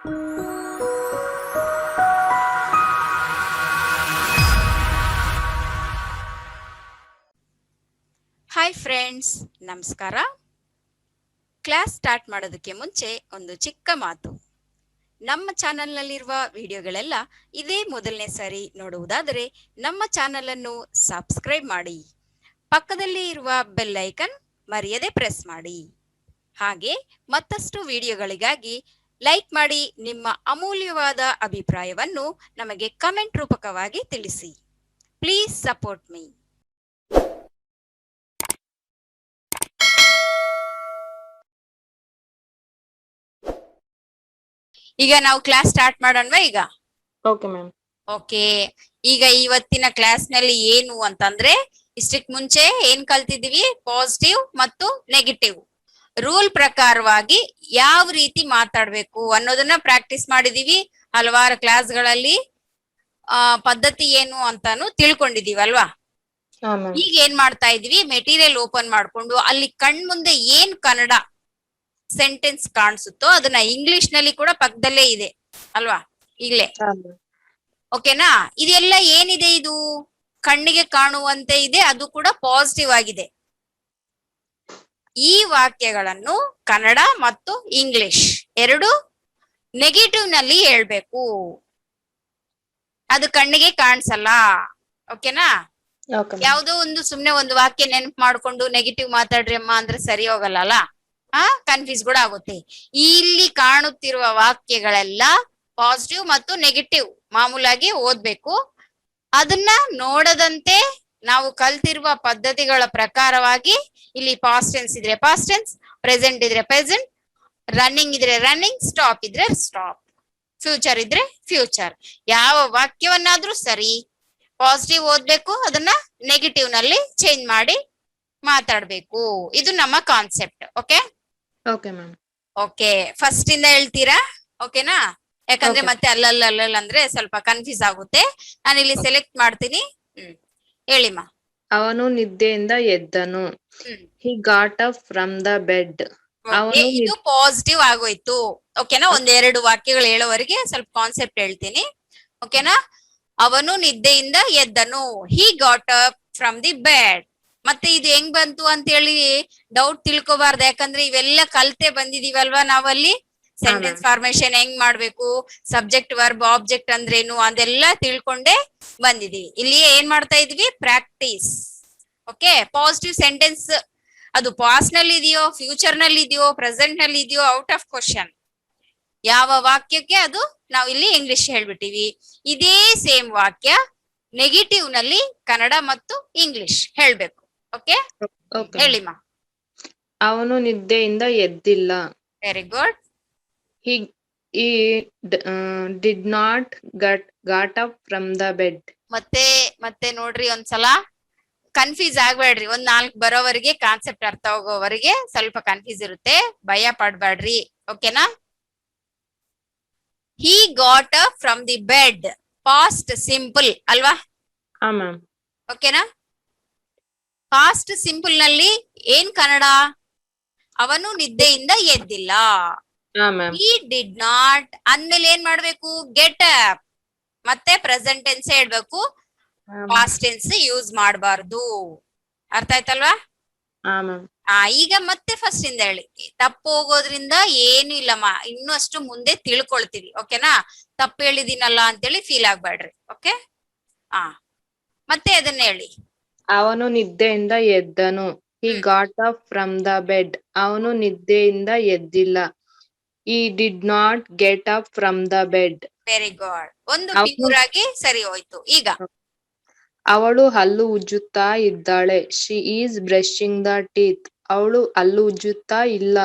Hi friends, ನಮಸ್ಕಾರ. Class start ಮಾಡೋದಕ್ಕೆ ಮುಂಚೆ ಒಂದು ಚಿಕ್ಕ ಮಾತು. ನಮ್ಮ ಚಾನೆಲ್ನಲ್ಲಿರುವ ವಿಡಿಯೋಗಳೆಲ್ಲ ಇದೇ ಮೊದಲನೇ ಸಾರಿ ನೋಡುವುದಾದರೆ ನಮ್ಮ ಚಾನೆಲ್ ಅನ್ನು ಸಬ್ಸ್ಕ್ರೈಬ್ ಮಾಡಿ, ಪಕ್ಕದಲ್ಲಿ ಇರುವ ಬೆಲ್ ಐಕನ್ ಮರೆಯದೆ ಪ್ರೆಸ್ ಮಾಡಿ. ಹಾಗೆ ಮತ್ತಷ್ಟು ವಿಡಿಯೋಗಳಿಗಾಗಿ ಲೈಕ್ ಮಾಡಿ. ನಿಮ್ಮ ಅಮೂಲ್ಯವಾದ ಅಭಿಪ್ರಾಯವನ್ನು ನಮಗೆ ಕಮೆಂಟ್ ರೂಪಕವಾಗಿ ತಿಳಿಸಿ. Please support me. ಈಗ ನಾವು ಕ್ಲಾಸ್ ಸ್ಟಾರ್ಟ್ ಮಾಡೋಣವಾ? ಈಗ ಓಕೆ ಮ್ಯಾಮ್. ಓಕೆ, ಈಗ ಇವತ್ತಿನ ಕ್ಲಾಸ್ ನಲ್ಲಿ ಏನು ಅಂತಂದ್ರೆ, ಇಷ್ಟಕ್ಕೆ ಮುಂಚೆ ಏನ್ ಕಲ್ತಿದೀವಿ? ಪಾಸಿಟಿವ್ ಮತ್ತು ನೆಗೆಟಿವ್ ರೂಲ್ ಪ್ರಕಾರವಾಗಿ ಯಾವ ರೀತಿ ಮಾತಾಡ್ಬೇಕು ಅನ್ನೋದನ್ನ ಪ್ರಾಕ್ಟೀಸ್ ಮಾಡಿದೀವಿ. ಹಲವಾರು ಕ್ಲಾಸ್ಗಳಲ್ಲಿ ಪದ್ಧತಿ ಏನು ಅಂತಾನು ತಿಳ್ಕೊಂಡಿದೀವಿ ಅಲ್ವಾ? ಈಗ ಏನ್ ಮಾಡ್ತಾ ಇದೀವಿ? ಮೆಟೀರಿಯಲ್ ಓಪನ್ ಮಾಡ್ಕೊಂಡು ಅಲ್ಲಿ ಕಣ್ ಮುಂದೆ ಏನ್ ಕನ್ನಡ ಸೆಂಟೆನ್ಸ್ ಕಾಣಿಸುತ್ತೋ ಅದನ್ನ ಇಂಗ್ಲಿಷ್ ನಲ್ಲಿ ಕೂಡ ಪಕ್ಕದಲ್ಲೇ ಇದೆ ಅಲ್ವಾ? ಈಗ್ಲೇ ಓಕೆನಾ? ಇದೆಲ್ಲ ಏನಿದೆ? ಇದು ಕಣ್ಣಿಗೆ ಕಾಣುವಂತೆ ಇದೆ, ಅದು ಕೂಡ ಪಾಸಿಟಿವ್ ಆಗಿದೆ. ಈ ವಾಕ್ಯಗಳನ್ನು ಕನ್ನಡ ಮತ್ತು ಇಂಗ್ಲಿಷ್ ಎರಡು ನೆಗೆಟಿವ್ ನಲ್ಲಿ ಹೇಳ್ಬೇಕು. ಅದು ಕಣ್ಣಿಗೆ ಕಾಣಿಸಲ್ಲ. ಓಕೆನಾ? ಯಾವುದೋ ಒಂದು ಸುಮ್ನೆ ಒಂದು ವಾಕ್ಯ ನೆನಪು ಮಾಡ್ಕೊಂಡು ನೆಗೆಟಿವ್ ಮಾತಾಡ್ರಿ ಅಮ್ಮ ಅಂದ್ರೆ ಸರಿ ಹೋಗಲ್ಲ. ಕನ್ಫ್ಯೂಸ್ ಕೂಡ ಆಗುತ್ತೆ. ಇಲ್ಲಿ ಕಾಣುತ್ತಿರುವ ವಾಕ್ಯಗಳೆಲ್ಲ ಪಾಸಿಟಿವ್ ಮತ್ತು ನೆಗೆಟಿವ್ ಮಾಮೂಲಾಗಿ ಓದ್ಬೇಕು. ಅದನ್ನ ನೋಡದಂತೆ ನಾವು ಕಲ್ತಿರುವ ಪದ್ಧತಿಗಳ ಪ್ರಕಾರವಾಗಿ ಇಲ್ಲಿ ಪಾಸ್ಟ್ ಟೆನ್ಸ್ ಇದ್ರೆ ಪಾಸ್ಟ್ ಟೆನ್ಸ್, ಪ್ರೆಸೆಂಟ್ ಇದ್ರೆ ಪ್ರೆಸೆಂಟ್, ರನ್ನಿಂಗ್ ಇದ್ರೆ ರನ್ನಿಂಗ್, ಸ್ಟಾಪ್ ಇದ್ರೆ ಸ್ಟಾಪ್, ಫ್ಯೂಚರ್ ಇದ್ರೆ ಫ್ಯೂಚರ್. ಯಾವ ವಾಕ್ಯವನ್ನಾದ್ರೂ ಸರಿ ಪಾಸಿಟಿವ್ ಓದ್ಬೇಕು, ಅದನ್ನ ನೆಗೆಟಿವ್ ನಲ್ಲಿ ಚೇಂಜ್ ಮಾಡಿ ಮಾತಾಡ್ಬೇಕು. ಇದು ನಮ್ಮ concept. Okay okay ma'am. Okay, first ಇಂದ ಹೇಳ್ತೀರಾ? ಓಕೆನಾ? ಯಾಕಂದ್ರೆ ಮತ್ತೆ ಅಲ್ಲಲ್ಲ ಅಂದ್ರೆ ಸ್ವಲ್ಪ ಕನ್ಫ್ಯೂಸ್ ಆಗುತ್ತೆ. ನಾನು ಇಲ್ಲಿ ಸೆಲೆಕ್ಟ್ ಮಾಡ್ತೀನಿ. ಹೇಳಿಮ್ಮ. ಅವನು ನಿದ್ದೆಯಿಂದ ಎದ್ದನು. He got up from the bed. ಇದು ಪಾಸಿಟಿವ್ ಆಗೋಯ್ತು. ಓಕೆನಾ? ಒಂದೆರಡು ವಾಕ್ಯಗಳು ಹೇಳೋವರೆಗೆ ಸ್ವಲ್ಪ ಕಾನ್ಸೆಪ್ಟ್ ಹೇಳ್ತೀನಿ. ಓಕೆನಾ? ಅವನು ನಿದ್ದೆಯಿಂದ ಎದ್ದನು. He got up from the bed. ಮತ್ತೆ ಇದು ಹೆಂಗ್ ಬಂತು ಅಂತ ಹೇಳಿ ಡೌಟ್ ತಿಳ್ಕೊಬಾರ್ದು. ಯಾಕಂದ್ರೆ ಇವೆಲ್ಲ ಕಲ್ತೆ ಬಂದಿದೀವಲ್ವಾ ನಾವಲ್ಲಿ. ಸೆಂಟೆನ್ಸ್ ಫಾರ್ಮೇಶನ್ ಹೆಂಗ್ ಮಾಡ್ಬೇಕು, ಸಬ್ಜೆಕ್ಟ್ ವರ್ಬ್ ಆಬ್ಜೆಕ್ಟ್ ಅಂದ್ರೇನು ಅದೆಲ್ಲ ತಿಳ್ಕೊಂಡೇ ಬಂದಿದೀವಿ. ಇಲ್ಲಿ ಏನ್ ಮಾಡ್ತಾ ಇದೀವಿ? ಪ್ರಾಕ್ಟೀಸ್. ಓಕೆ, ಪಾಸಿಟಿವ್ ಸೆಂಟೆನ್ಸ್ ಅದು ಪಾಸ್ಟ್ ನಲ್ಲಿ ಇದೆಯೋ, ಫ್ಯೂಚರ್ ನಲ್ಲಿ ಇದೆಯೋ, ಪ್ರೆಸೆಂಟ್ ನಲ್ಲಿ ಇದೆಯೋ, ಔಟ್ ಆಫ್ ಕ್ವಶನ್ ಯಾವ ವಾಕ್ಯಕ್ಕೆ ಅದು ನಾವು ಇಲ್ಲಿ ಇಂಗ್ಲಿಷ್ ಹೇಳ್ಬಿಟ್ಟಿವಿ. ಇದೇ ಸೇಮ್ ವಾಕ್ಯ ನೆಗೆಟಿವ್ ನಲ್ಲಿ ಕನ್ನಡ ಮತ್ತು ಇಂಗ್ಲಿಷ್ ಹೇಳ್ಬೇಕು. ಓಕೆ, ಹೇಳಿಮ್ಮ. ಅವನು ನಿದ್ದೆಯಿಂದ ಎದ್ದಿಲ್ಲ. Very good. He did not got up from the bed. ಮತ್ತೆ ನೋಡ್ರಿ, ಒಂದ್ಸಲ ಕನ್ಫ್ಯೂಸ್ ಆಗ್ಬೇಡ್ರಿ. ಒಂದ್ 4 ಬರೋವರೆಗೆ ಕಾನ್ಸೆಪ್ಟ್ ಅರ್ಥ ಹೋಗೋವರೆಗೆ ಸ್ವಲ್ಪ ಕನ್ಫ್ಯೂಸ್ ಇರುತ್ತೆ, ಭಯ ಪಡ್ಬೇಡ್ರಿ. ಓಕೆನಾ? ಹಿ got up from the bed past simple ಅಲ್ವಾ? ಓಕೆನಾ? ಪಾಸ್ಟ್ ಸಿಂಪಲ್ ನಲ್ಲಿ ಏನ್ ಕನ್ನಡ? ಅವನು ನಿದ್ದೆಯಿಂದ ಎದ್ದಿಲ್ಲ. He did not ಅಂದ್ಮೇಲೆ ಏನ್ ಮಾಡ್ಬೇಕು? Get up. ಮತ್ತೆ ಪ್ರೆಸೆಂಟ್ ಟೆನ್ಸ್ ಹೇಳ್ಬೇಕು, ಪಾಸ್ಟ್ ಟೆನ್ಸ್ ಯೂಸ್ ಮಾಡಬಾರ್ದು. ಅರ್ಥ ಆಯ್ತಲ್ವಾ? ಈಗ ಮತ್ತೆ ಫಸ್ಟ್ ಇಂದ ಹೇಳಿ. ತಪ್ಪು ಹೋಗೋದ್ರಿಂದ ಏನು ಇಲ್ಲಮ್ಮ, ಇನ್ನೂ ಅಷ್ಟು ಮುಂದೆ ತಿಳ್ಕೊಳ್ತೀವಿ. ಓಕೆನಾ? ತಪ್ಪು ಹೇಳಿದೀನಲ್ಲ ಅಂತೇಳಿ ಫೀಲ್ ಆಗ್ಬೇಡ್ರಿ. ಓಕೆ, ಮತ್ತೆ ಅದನ್ನ ಹೇಳಿ. ಅವನು ನಿದ್ದೆಯಿಂದ ಎದ್ದನು. He got up from the bed. ಅವನು ನಿದ್ದೆಯಿಂದ ಎದ್ದಿಲ್ಲ. He did not get up from the bed. Very good. ಒಂದು ಪ್ಯೂರ್ ಆಗಿ ಸರಿ ಹೋಯ್ತು. ಈಗ ಅವಳು ಹಲ್ಲು ಉಜ್ಜುತ್ತಾ ಇದ್ದಾಳೆ. She is brushing the teeth. ಅವಳು ಹಲ್ಲು ಉಜ್ಜುತ್ತಾ ಇಲ್ಲ.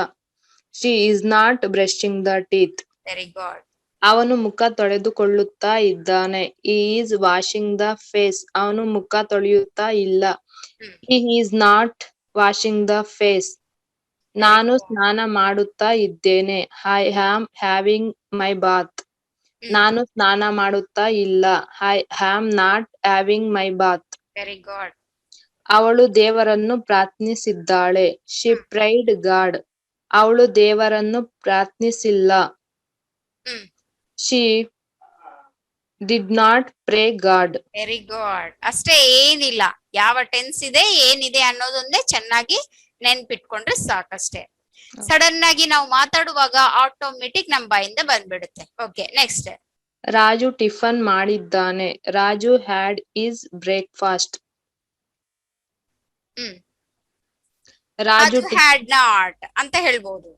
She is not brushing the teeth. Very good. ಅವನು ಮುಖ ತೊಳೆದುಕೊಳ್ಳುತ್ತಾ ಇದ್ದಾನೆ. He is washing the face. ಅವನು ಮುಖ ತೊಳೆಯುತ್ತಾ ಇಲ್ಲ. He is not washing the face. ನಾನು ಸ್ನಾನ ಮಾಡುತ್ತಾ ಇದ್ದೇನೆ. I am having my bath. ನಾನು ಸ್ನಾನ ಮಾಡುತ್ತಾ ಇಲ್ಲ. I am not having my bath. Very good. ಅವಳು ದೇವರನ್ನು ಪ್ರಾರ್ಥಿಸಿದ್ದಾಳೆ. She prayed God. ಅವಳು ದೇವರನ್ನು ಪ್ರಾರ್ಥಿಸಿಲ್ಲ. ಹ್ಮ್ She did not pray God. Very good. ಅಷ್ಟೇ, ಏನಿಲ್ಲ. ಯಾವ ಟೆನ್ಸ್ ಇದೆ ಏನಿದೆ ಅನ್ನೋದೊಂದೇ ಚೆನ್ನಾಗಿ ನೆನ್ಪಿಟ್ಕೊಂಡ್ರೆ ಸಾಕಷ್ಟೇ. ಸಡನ್ ಆಗಿ ನಾವು ಮಾತಾಡುವಾಗ ಆಟೋಮೆಟಿಕ್ ನಮ್ ಬಾಯಿಂದ ಬಂದ್ಬಿಡುತ್ತೆ. Okay, next. ರಾಜು ಟಿಫನ್ ಮಾಡಿದ್ದಾನೆ. Raju had his breakfast. Raju Raju had not ಅಂತ ಹೇಳ್ಬೋದು.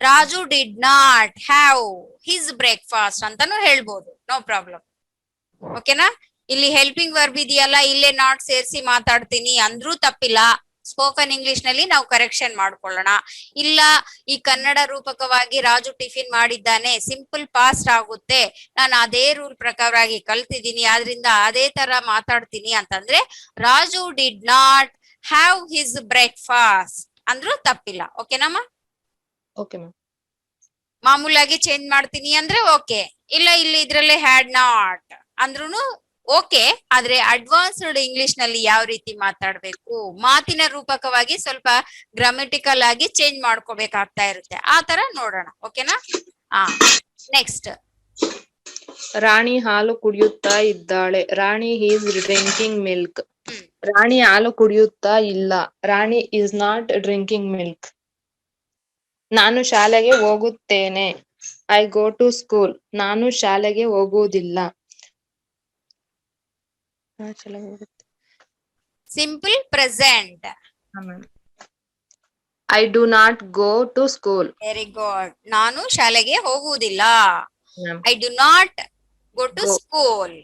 Raju did not have his breakfast ಅಂತಾನು ಹೇಳ್ಬೋದು. No problem. ಓಕೆನಾ? ಇಲ್ಲಿ ಹೆಲ್ಪಿಂಗ್ ವರ್ಬ್ ಇದೆಯಲ್ಲ, ಇಲ್ಲೇ ನಾಟ್ ಸೇರಿಸಿ ಮಾತಾಡ್ತೀನಿ ಅಂದ್ರೂ ತಪ್ಪಿಲ್ಲ. ಸ್ಪೋಕನ್ ಇಂಗ್ಲಿಷ್ ನಲ್ಲಿ ನಾವು ಕರೆಕ್ಷನ್ ಮಾಡ್ಕೊಳ್ಳೋಣ. ಇಲ್ಲ, ಈ ಕನ್ನಡ ರೂಪಕವಾಗಿ ರಾಜು ಟಿಫಿನ್ ಮಾಡಿದ್ದಾನೆ, ಸಿಂಪಲ್ ಪಾಸ್ಟ್ ಆಗುತ್ತೆ, ನಾನು ಅದೇ ರೂಲ್ ಪ್ರಕಾರವಾಗಿ ಕಲ್ತಿದ್ದೀನಿ, ಆದ್ರಿಂದ ಅದೇ ತರ ಮಾತಾಡ್ತೀನಿ ಅಂತಂದ್ರೆ Raju did not have his breakfast ಅಂದ್ರೂ ತಪ್ಪಿಲ್ಲ. ಓಕೆನಮ್ಮ? Okay ma'am. ಮಾಮೂಲಾಗಿ ಚೇಂಜ್ ಮಾಡ್ತೀನಿ ಅಂದ್ರೆ ಓಕೆ. ಇಲ್ಲ, ಇಲ್ಲಿ ಇದ್ರಲ್ಲೇ ಹ್ಯಾಡ್ ನಾಟ್ ಅಂದ್ರೂ ಓಕೆ. ಆದ್ರೆ ಅಡ್ವಾನ್ಸ್ಡ್ ಇಂಗ್ಲಿಷ್ ನಲ್ಲಿ ಯಾವ ರೀತಿ ಮಾತಾಡ್ಬೇಕು, ಮಾತಿನ ರೂಪಕವಾಗಿ ಸ್ವಲ್ಪ ಗ್ರಾಮೆಟಿಕಲ್ ಆಗಿ ಚೇಂಜ್ ಮಾಡ್ಕೋಬೇಕಾಗ್ತಾ ಇರುತ್ತೆ. ಆ ತರ ನೋಡೋಣ. ಓಕೆನಾ? ನೆಕ್ಸ್ಟ್. ರಾಣಿ ಹಾಲು ಕುಡಿಯುತ್ತಾ ಇದ್ದಾಳೆ. Rani is drinking milk. Rani ಹಾಲು ಕುಡಿಯುತ್ತಾ ಇಲ್ಲ. Rani is not drinking milk. ನಾನು ಶಾಲೆಗೆ ಹೋಗುತ್ತೇನೆ. I go to school. ನಾನು ಶಾಲೆಗೆ ಹೋಗುವುದಿಲ್ಲ. Simple present. I do not go to school. Very good. ನಾನು ಶಾಲೆಗೆ ಹೋಗುವುದಿಲ್ಲ. I do not go to school.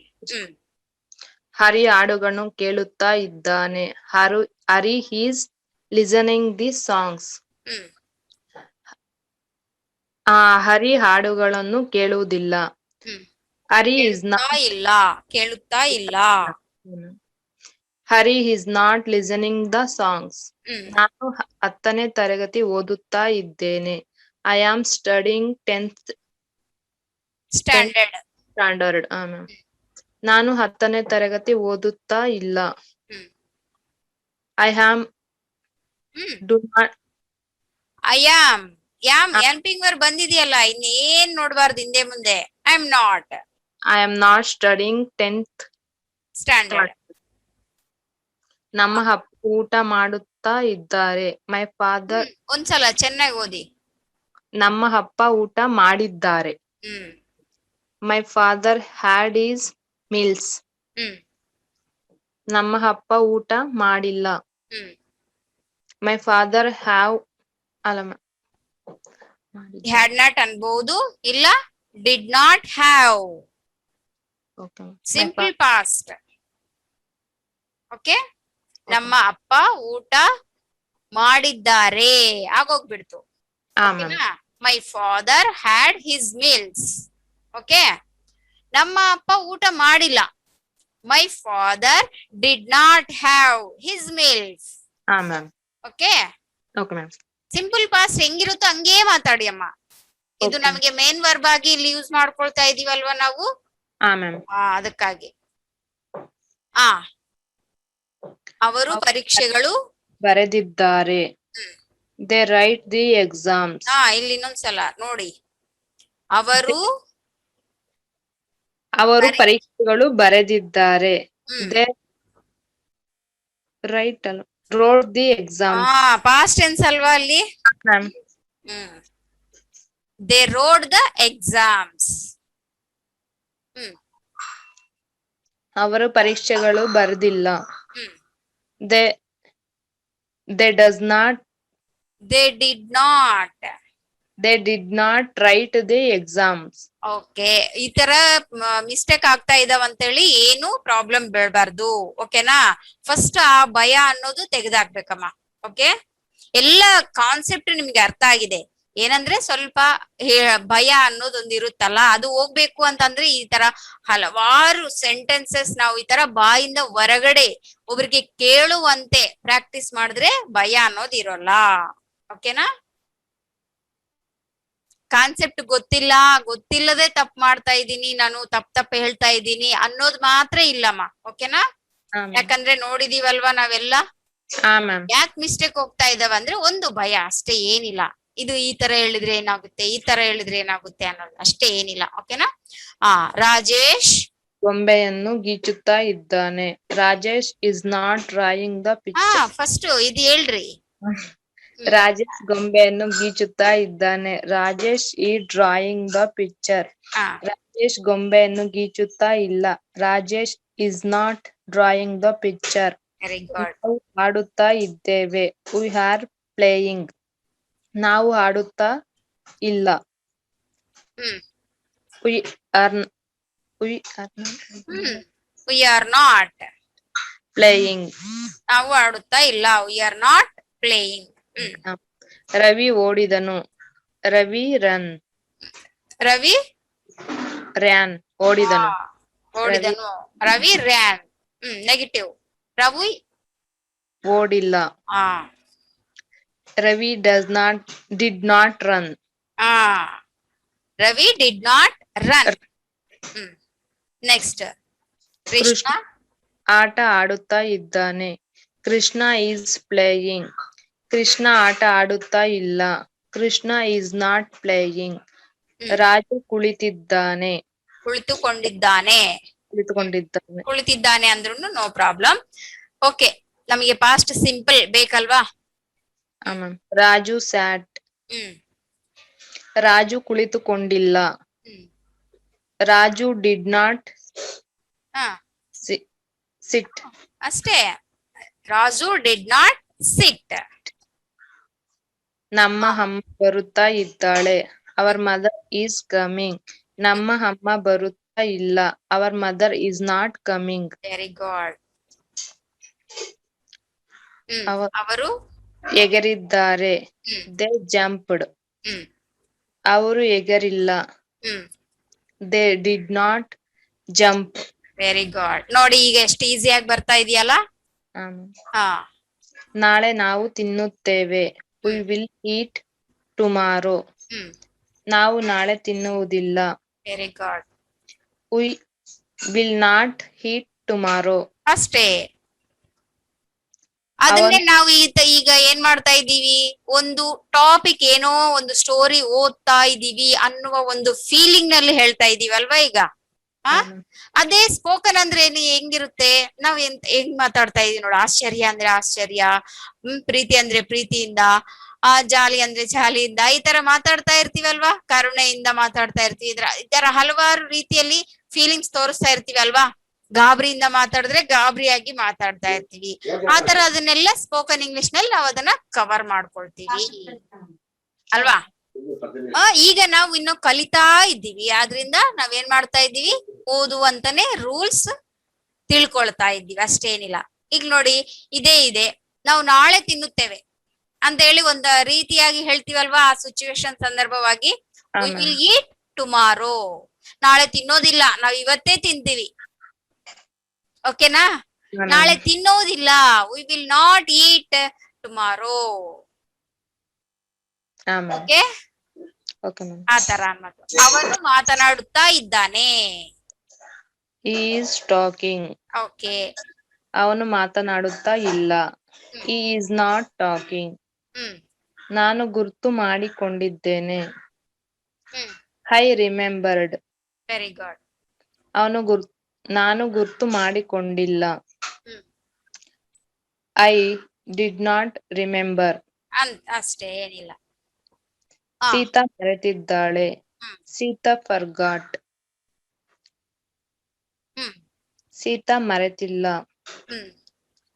Hari ಹಾಡುಗಳನ್ನು ಕೇಳುತ್ತಾ ಇದ್ದಾನೆ. Hari is listening the songs. Hari ಹಾಡುಗಳನ್ನು ಕೇಳುವುದಿಲ್ಲ. ಹರಿ ಇಸ್ ಇಲ್ಲ, ಕೇಳುತ್ತಾ ಇಲ್ಲ. Hari is not listening the songs. ನಾನು 10ನೇ ತರಗತಿ ಓದುತ್ತಾ ಇದ್ದೇನೆ. I am studying 10th standard. ನಾನು 10ನೇ ತರಗತಿ ಓದುತ್ತಾ ಇಲ್ಲ. I am do not. I am helping verb ಬಂದಿದೆಯಲ್ಲ, ಇನ್ನೇನ್ ನೋಡ್ಬಾರ್ದು ಹಿಂದೆ ಮುಂದೆ. I am not studying 10th standard. ನಮ್ಮ ಅಪ್ಪ ಊಟ ಮಾಡುತ್ತಾ ಇದ್ದಾರೆ. My father. ಒಂದ್ಸಲ ಚೆನ್ನಾಗಿ ಓದಿ. ನಮ್ಮ ಅಪ್ಪ ಊಟ ಮಾಡಿದ್ದಾರೆ. My father had is meals. ನಮ್ಮ ಅಪ್ಪ ಊಟ ಮಾಡಿಲ್ಲ. My father have had not ಅನ್ಬಹುದು, ಇಲ್ಲ did not have. Simple past. Okay, ನಮ್ಮ ಅಪ್ಪ ಊಟ ಮಾಡಿದ್ದಾರೆ ಆಗೋಗ್ಬಿಡ್ತು. My father had his meals. Okay, ನಮ್ಮ ಅಪ್ಪ ಊಟ ಮಾಡಿಲ್ಲ. My father did not have his meals. Okay, simple past ಹೆಂಗಿರುತ್ತೋ ಹಂಗೇ ಮಾತಾಡಿ ಅಮ್ಮ. ಇದು ನಮಗೆ ಮೇನ್ ವರ್ಬ್ ಆಗಿ ಇಲ್ಲಿ ಯೂಸ್ ಮಾಡ್ಕೊಳ್ತಾ ಇದೀವಲ್ವಾ ನಾವು, ಅದಕ್ಕಾಗಿ. ಅವರು ಪರೀಕ್ಷೆಗಳು ಬರೆದಿದ್ದಾರೆ. They right the exams. ಇಲ್ಲಿ ಇನ್ನೊಂದ್ಸಲ ನೋಡಿ. ಅವರು ಪರೀಕ್ಷೆಗಳು ಬರೆದಿದ್ದಾರೆ. They right road the exam. Past tense ಅಲ್ವಾ ಅಲ್ಲಿ. They road the exams. ಅವರು ಪರೀಕ್ಷೆಗಳು ಬರೆದಿಲ್ಲ. They did not right the exams. Okay, ಈ ತರ ಮಿಸ್ಟೇಕ್ ಆಗ್ತಾ ಇದಾವ ಅಂತೇಳಿ ಏನು ಪ್ರಾಬ್ಲಮ್ ಬೀಳ್ಬಾರ್ದು. ಓಕೆನಾ? ಫಸ್ಟ್ ಆ ಭಯ ಅನ್ನೋದು ತೆಗೆದಾಕ್ಬೇಕಮ್ಮ. ಓಕೆ, ಎಲ್ಲ ಕಾನ್ಸೆಪ್ಟ್ ನಿಮ್ಗೆ ಅರ್ಥ ಆಗಿದೆ. ಏನಂದ್ರೆ ಸ್ವಲ್ಪ ಭಯ ಅನ್ನೋದೊಂದು ಇರುತ್ತಲ್ಲ, ಅದು ಹೋಗ್ಬೇಕು ಅಂತಂದ್ರೆ ಈ ತರ ಹಲವಾರು ಸೆಂಟೆನ್ಸಸ್ ನಾವು ಈ ತರ ಬಾಯಿಂದ ಹೊರಗಡೆ ಒಬ್ರಿಗೆ ಕೇಳುವಂತೆ ಪ್ರಾಕ್ಟೀಸ್ ಮಾಡಿದ್ರೆ ಭಯ ಅನ್ನೋದು ಇರೋಲ್ಲ. ಓಕೆನಾ? ಕಾನ್ಸೆಪ್ಟ್ ಗೊತ್ತಿಲ್ಲದೆ ತಪ್ಪು ಮಾಡ್ತಾ ಇದ್ದೀನಿ, ನಾನು ತಪ್ಪು ಹೇಳ್ತಾ ಇದ್ದೀನಿ ಅನ್ನೋದು ಮಾತ್ರ ಇಲ್ಲಮ್ಮ. ಓಕೆನಾ? ಯಾಕಂದ್ರೆ ನೋಡಿದೀವಲ್ವಾ ನಾವೆಲ್ಲ ಯಾಕೆ ಮಿಸ್ಟೇಕ್ ಹೋಗ್ತಾ ಇದಾವ ಅಂದ್ರೆ ಒಂದು ಭಯ ಅಷ್ಟೇ, ಏನಿಲ್ಲ. ಇದು ಈ ತರ ಹೇಳಿದ್ರೆ ಏನಾಗುತ್ತೆ, ಈ ತರ ಹೇಳಿದ್ರೆ ಏನಾಗುತ್ತೆ ಅನ್ನೋದು ಅಷ್ಟೇ, ಏನಿಲ್ಲ. ಓಕೆನಾ? ರಾಜೇಶ್ ಗೊಂಬೆಯನ್ನು ಗೀಚುತ್ತಾ ಇದ್ದಾನೆ. Rajesh is not drawing the picture. First ಇದು ಹೇಳ್ರಿ. ರಾಜೇಶ್ ಗೊಂಬೆಯನ್ನು ಗೀಚುತ್ತಾ ಇದ್ದಾನೆ. ರಾಜೇಶ್ ಈ ಡ್ರಾಯಿಂಗ್ ದ ಪಿಕ್ಚರ್. ರಾಜೇಶ್ ಗೊಂಬೆಯನ್ನು ಗೀಚುತ್ತಾ ಇಲ್ಲ. Rajesh is not drawing the picture. Very good. ನಾವು ಆಡುತ್ತಾ ಇದ್ದೇವೆ. We are playing. ನಾವು ಆಡುತ್ತಾ ಇಲ್ಲ. We are we are not playing. ನಾವು ಆಡುತ್ತಾ ಇಲ್ಲ. We are not playing. Ravi ಓಡಿದನು. ರವಿ ರನ್. ರವಿ ರ್ಯಾನ್. ಓಡಿದನು. ಓಡಿದನು. ರವಿ ರ್ಯಾನ್. ನೆಗೆಟಿವ್. ರವಿ ಓಡಿಲ್ಲ. Ravi did not run. Ravi did not run. Next, Krishna ಆಟ ಆಡುತ್ತಾ ಇದ್ದಾನೆ. Krishna is playing. ಕೃಷ್ಣ ಆಟ ಆಡುತ್ತಾ ಇಲ್ಲ. Krishna is not playing. Raju ಕುಳಿತಿದ್ದಾನೆ. ಕುಳಿತುಕೊಂಡಿದ್ದಾನೆ. ಕುಳಿತಿದ್ದಾನೆ ಅಂದ್ರೂ ನೋ ಪ್ರಾಬ್ಲಮ್. ಓಕೆ, ನಮಗೆ ಪಾಸ್ಟ್ ಸಿಂಪಲ್ ಬೇಕಲ್ವಾ? ರಾಜು ಸ್ಯಾಟ್. ರಾಜು ಕುಳಿತುಕೊಂಡಿಲ್ಲ. Raju did not sit. ಅಷ್ಟೇ. Raju did not sit. ನಮ್ಮ ಅಮ್ಮ ಬರುತ್ತಾ ಇದ್ದಾಳೆ. Our mother is coming. ನಮ್ಮ ಅಮ್ಮ ಬರುತ್ತಾ ಇಲ್ಲ. Our mother is not coming. Very good. ಅವರು ಎಗರಿದ್ದಾರೆ. They jumped. ಅವರು ಎಗರಿಲ್ಲ. They did not jump. Very good. ನೋಡಿ, ಈಗ ಎಷ್ಟು ಈಸಿಯಾಗಿ ಬರ್ತಾ ಇದೆಯಲ್ಲ. ನಾಳೆ ನಾವು ತಿನ್ನುತ್ತೇವೆ. We will eat tomorrow. ನಾವು ನಾಳೆ ತಿನ್ನುವುದಿಲ್ಲ. Very good. We will not eat tomorrow. ಅಷ್ಟೇ. ಅದನ್ನೇ ನಾವು ಈಗ ಏನ್ ಮಾಡ್ತಾ ಇದ್ದೀವಿ, ಒಂದು ಟಾಪಿಕ್ ಏನೋ ಒಂದು ಸ್ಟೋರಿ ಓದ್ತಾ ಇದೀವಿ ಅನ್ನುವ ಒಂದು ಫೀಲಿಂಗ್ ನಲ್ಲಿ ಹೇಳ್ತಾ ಇದೀವಿ ಅಲ್ವಾ ಈಗ. ಅದೇ ಸ್ಪೋಕನ್ ಅಂದ್ರೆ ಹೆಂಗಿರುತ್ತೆ, ನಾವ್ ಹೆಂಗ್ ಮಾತಾಡ್ತಾ ಇದೀವಿ ನೋಡು. ಆಶ್ಚರ್ಯ ಅಂದ್ರೆ ಆಶ್ಚರ್ಯ, ಪ್ರೀತಿ ಅಂದ್ರೆ ಪ್ರೀತಿಯಿಂದ, ಜಾಲಿ ಅಂದ್ರೆ ಜಾಲಿಯಿಂದ, ಈ ತರ ಮಾತಾಡ್ತಾ ಇರ್ತೀವಲ್ವಾ. ಕರುಣೆಯಿಂದ ಮಾತಾಡ್ತಾ ಇರ್ತೀವಿ. ಈ ತರ ಹಲವಾರು ರೀತಿಯಲ್ಲಿ ಫೀಲಿಂಗ್ಸ್ ತೋರಿಸ್ತಾ ಇರ್ತೀವಿ ಅಲ್ವಾ. ಗಾಬರಿಯಿಂದ ಮಾತಾಡಿದ್ರೆ ಗಾಬರಿಯಾಗಿ ಮಾತಾಡ್ತಾ ಇರ್ತೀವಿ. ಆತರ ಅದನ್ನೆಲ್ಲ ಸ್ಪೋಕನ್ ಇಂಗ್ಲಿಷ್ ನಲ್ಲಿ ನಾವು ಅದನ್ನ ಕವರ್ ಮಾಡ್ಕೊಳ್ತೀವಿ ಅಲ್ವಾ. ಈಗ ನಾವು ಇನ್ನು ಕಲಿತಾ ಇದ್ದೀವಿ. ಆದ್ರಿಂದ ನಾವೇನ್ ಮಾಡ್ತಾ ಇದ್ದೀವಿ, ಓದುವಂತಾನೆ ರೂಲ್ಸ್ ತಿಳ್ಕೊಳ್ತಾ ಇದ್ದೀವಿ, ಅಷ್ಟೇನಿಲ್ಲ. ಈಗ ನೋಡಿ, ಇದೇ ಇದೆ. ನಾವು ನಾಳೆ ತಿನ್ನುತ್ತೇವೆ ಅಂತ ಹೇಳಿ ಒಂದ ರೀತಿಯಾಗಿ ಹೇಳ್ತೀವಲ್ವಾ. ಆ ಸಿಚುವೇಶನ್ ಸಂದರ್ಭವಾಗಿ ವಿ ವಿಲ್ ಈಟ್ ಟುಮಾರೋ. ನಾಳೆ ತಿನ್ನೋದಿಲ್ಲ, ನಾವ್ ಇವತ್ತೇ ತಿಂತೀವಿ. ಓಕೆನಾ? ನಾಳೆ ತಿನ್ನೋದಿಲ್ಲ. V will not eat tomorrow. Okay, ಆತರ ಅನ್ನೋದು. ಅವನು ಮಾತನಾಡುತ್ತಾ ಇದ್ದಾನೆ. Is talking. ಓಕೆ. ಅವನು ಮಾತನಾಡುತ್ತಾ ಇಲ್ಲ. he is not talking. ನಾನು ಗುರ್ತು ಮಾಡಿಕೊಂಡಿದ್ದೇನೆ. I remembered. Very good. ನಾನು ಗುರ್ತು ಮಾಡಿಕೊಂಡಿಲ್ಲ. I did not remember. ಅಷ್ಟೇ, ಏನಿಲ್ಲ. Sita ಮರೆತಿದ್ದಾಳೆ. Sita forgot. Sita ಮರೆತಿಲ್ಲ.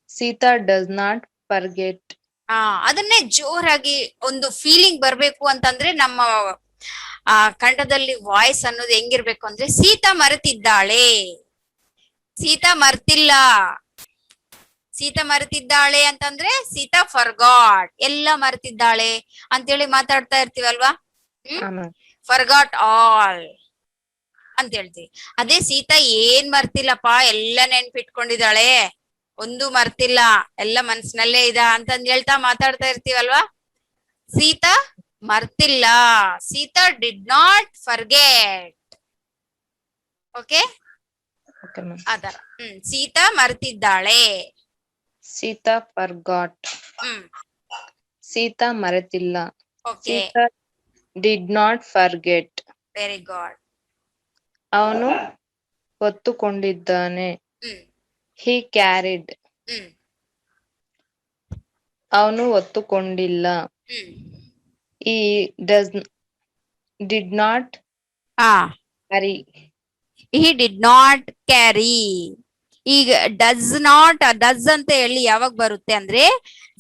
Sita does not forget. ಅದನ್ನೇ ಜೋರಾಗಿ ಒಂದು ಫೀಲಿಂಗ್ ಬರ್ಬೇಕು ಅಂತಂದ್ರೆ ನಮ್ಮ ಕಂಠದಲ್ಲಿ ವಾಯ್ಸ್ ಅನ್ನೋದು ಹೆಂಗಿರ್ಬೇಕು ಅಂದ್ರೆ, ಸೀತಾ ಮರೆತಿದ್ದಾಳೆ, ಸೀತಾ ಮರ್ತಿಲ್ಲ. ಸೀತಾ ಮರೆತಿದ್ದಾಳೆ ಅಂತಂದ್ರೆ ಸೀತಾ ಫರ್ಗಾಟ್, ಎಲ್ಲ ಮರೆತಿದ್ದಾಳೆ ಅಂತೇಳಿ ಮಾತಾಡ್ತಾ ಇರ್ತೀವಲ್ವಾ. ಫರ್ಗಾಟ್ ಆಲ್ ಅಂತ ಹೇಳ್ತೀವಿ. ಅದೇ ಸೀತಾ ಏನ್ ಮರ್ತಿಲ್ಲಪ್ಪ, ಎಲ್ಲ ನೆನ್ಪಿಟ್ಕೊಂಡಿದ್ದಾಳೆ, ಒಂದು ಮರ್ತಿಲ್ಲ, ಎಲ್ಲ ಮನ್ಸಿನಲ್ಲೇ ಇದ ಅಂತಂದ್ ಹೇಳ್ತಾ ಮಾತಾಡ್ತಾ ಇರ್ತೀವಲ್ವಾ. ಸೀತಾ ಮರ್ತಿಲ್ಲ. Sita did not forget. Okay, ಆತರ. ಸೀತಾ ಮರ್ತಿದ್ದಾಳೆ. ಸೀತಾ ಫರ್ಗಾಟ್. ಸೀತಾ ಮರೆತಿಲ್ಲ. Okay, Sita did not forget. Very good. ಅವನು ಹೊತ್ತುಕೊಂಡಿದ್ದಾನೆ. Hmm He carried. ಹ್ಮ್ ಅವನು ಹೊತ್ತುಕೊಂಡಿಲ್ಲ. ಹ್ಮ್ He did not ಹಾ, carry. he did not carry. ಈಗ ಡಸ್ ಅಂತ ಹೇಳಿ ಯಾವಾಗ ಬರುತ್ತೆ ಅಂದ್ರೆ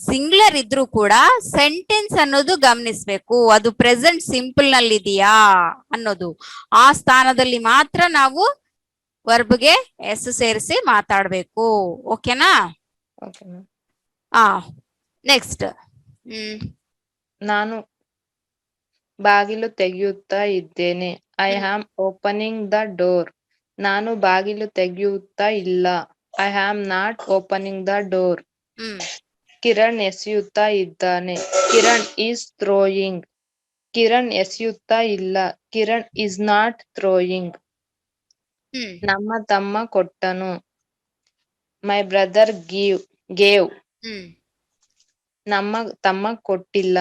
ಸಿಂಗ್ಯುಲರ್ ಇದ್ರೂ ಕೂಡ ಸೆಂಟೆನ್ಸ್ ಅನ್ನೋದು ಗಮನಿಸ್ಬೇಕು, ಅದು ಪ್ರೆಸೆಂಟ್ ಸಿಂಪಲ್ ನಲ್ಲಿ ಇದೆಯಾ ಅನ್ನೋದು. ಆ ಸ್ಥಾನದಲ್ಲಿ ಮಾತ್ರ ನಾವು ವರ್ಬ್ಗೆ ಎಸ್ ಸೇರಿಸಿ ಮಾತಾಡ್ಬೇಕು. ಓಕೆನಾ? Okay, ma'am. ಆ ನೆಕ್ಸ್ಟ್. ನಾನು ಬಾಗಿಲು ತೆಗೆಯುತ್ತಾ ಇದ್ದೇನೆ. I am opening the door. ನಾನು ಬಾಗಿಲು ತೆಗೆಯುತ್ತಾ ಇಲ್ಲ. I am not opening the door. Hmm Kiran ಎಸೆಯುತ್ತಾ ಇದ್ದಾನೆ. Kiran is throwing. ಕಿರಣ್ ಎಸೆಯುತ್ತಾ ಇಲ್ಲ. Kiran is not throwing. Hmm ನಮ್ಮ ತಮ್ಮ ಕೊಟ್ಟನು. My brother gave. ಹ್ಮ್ ನಮ್ಮ ತಮ್ಮ ಕೊಟ್ಟಿಲ್ಲ.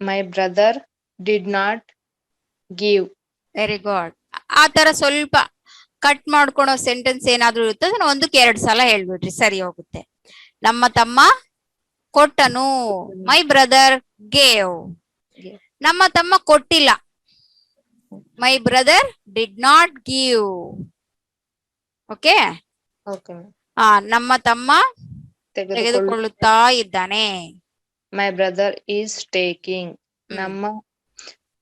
My brother did not give. Very good. ಆ ತರ ಸ್ವಲ್ಪ ಕಟ್ ಮಾಡ್ಕೊಳೋ ಸೆಂಟೆನ್ಸ್ ಏನಾದ್ರೂ ಇರುತ್ತೆ ಅದನ್ನ ಒಂದಕ್ಕೆ 2 ಸಲ ಹೇಳ್ಬಿಡ್ರಿ, ಸರಿ ಹೋಗುತ್ತೆ. ನಮ್ಮ ತಮ್ಮ ಕೊಟ್ಟನು. My brother gave. ನಮ್ಮ ತಮ್ಮ ಕೊಟ್ಟಿಲ್ಲ. My brother did not give. Okay. Okay. ನಮ್ಮ ತಮ್ಮ ತೆಗೆದುಕೊಳ್ಳುತ್ತಾ ಇದ್ದಾನೆ. My brother is taking. ನಮ್ಮ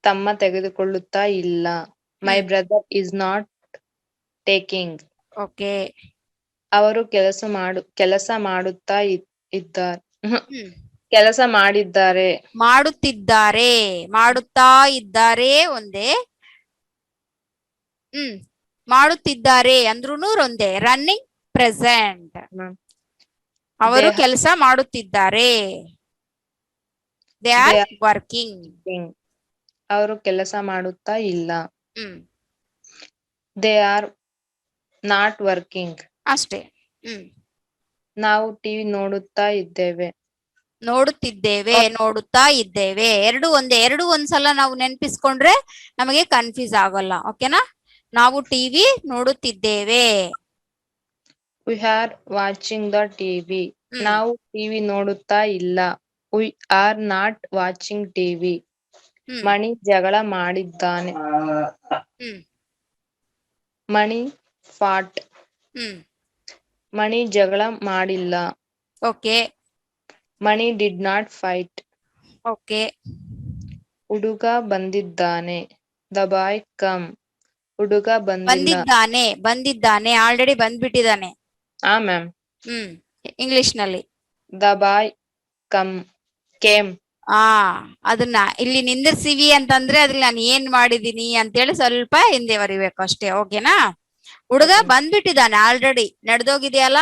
ತಮ್ಮ ತೆಗೆದುಕೊಳ್ಳುತ್ತಾ ಇಲ್ಲ. My brother is not taking. Okay. ಅವರು ಕೆಲಸ ಮಾಡುತ್ತಾ ಇದ್ದಾರೆ. ಕೆಲಸ ಮಾಡಿದ್ದಾರೆ. ಮಾಡುತ್ತಿದ್ದಾರೆ. ಮಾಡುತ್ತಾ ಇದ್ದಾರೆ ಒಂದೇ. ಮಾಡುತ್ತಿದ್ದಾರೆ ಅಂದ್ರೂನು ಒಂದೇ. Running present. ಅವರು ಕೆಲಸ ಮಾಡುತ್ತಿದ್ದಾರೆ. They are working. ಅವರು ಕೆಲಸ ಮಾಡುತ್ತಾ ಇಲ್ಲ. They are not working. ಅಷ್ಟೇ. ನಾವು ಟಿವಿ ನೋಡುತ್ತಾ ಇದ್ದೇವೆ. ನೋಡುತ್ತಿದ್ದೇವೆ, ನೋಡುತ್ತಾ ಇದ್ದೇವೆ. ಎರಡು ಒಂದೇ. ಎರಡು ಒಂದ್ಸಲ ನಾವು ನೆನಪಿಸ್ಕೊಂಡ್ರೆ ನಮಗೆ ಕನ್ಫ್ಯೂಸ್ ಆಗಲ್ಲ. ಓಕೆನಾ? ನಾವು ಟಿವಿ ನೋಡುತ್ತಿದ್ದೇವೆ. We are watching the TV. ನಾವು ಟಿವಿ ನೋಡುತ್ತಾ ಇಲ್ಲ. We are not watching TV. Mani ಜಗಳ ಮಾಡಿದ್ದಾನೆ. ಮಣಿ ಫಾಟ್. ಮಣಿ ಜಗಳ ಮಾಡಿಲ್ಲ. Okay. Mani did not fight. Okay. ಹುಡುಗ ಬಂದಿದ್ದಾನೆ. The boy come. ಹುಡುಗ ಬಂದಿದ್ದಾನೆ. ಆಲ್ರೆಡಿ ಬಂದ್ಬಿಟ್ಟಿದ್ದಾನೆ. ಮ್ಯಾಮ್. ಇಂಗ್ಲಿಷ್ ನಲ್ಲಿ ದ ಬಾಯ್ ಕೇಮ್. ಅದನ್ನ ಇಲ್ಲಿ ನಿಂದಿರ್ಸಿವಿ ಅಂತಂದ್ರೆ ಅದ್ರಲ್ಲಿ ನಾನು ಏನ್ ಮಾಡಿದೀನಿ ಅಂತೇಳಿ ಸ್ವಲ್ಪ ಹಿಂದೆ ಬರಿಬೇಕು ಅಷ್ಟೇ. ಓಕೆನಾ? ಹುಡುಗ ಬಂದ್ಬಿಟ್ಟಿದ್ದಾನೆ, ಆಲ್ರೆಡಿ ನಡೆದೋಗಿದೆಯಲ್ಲ.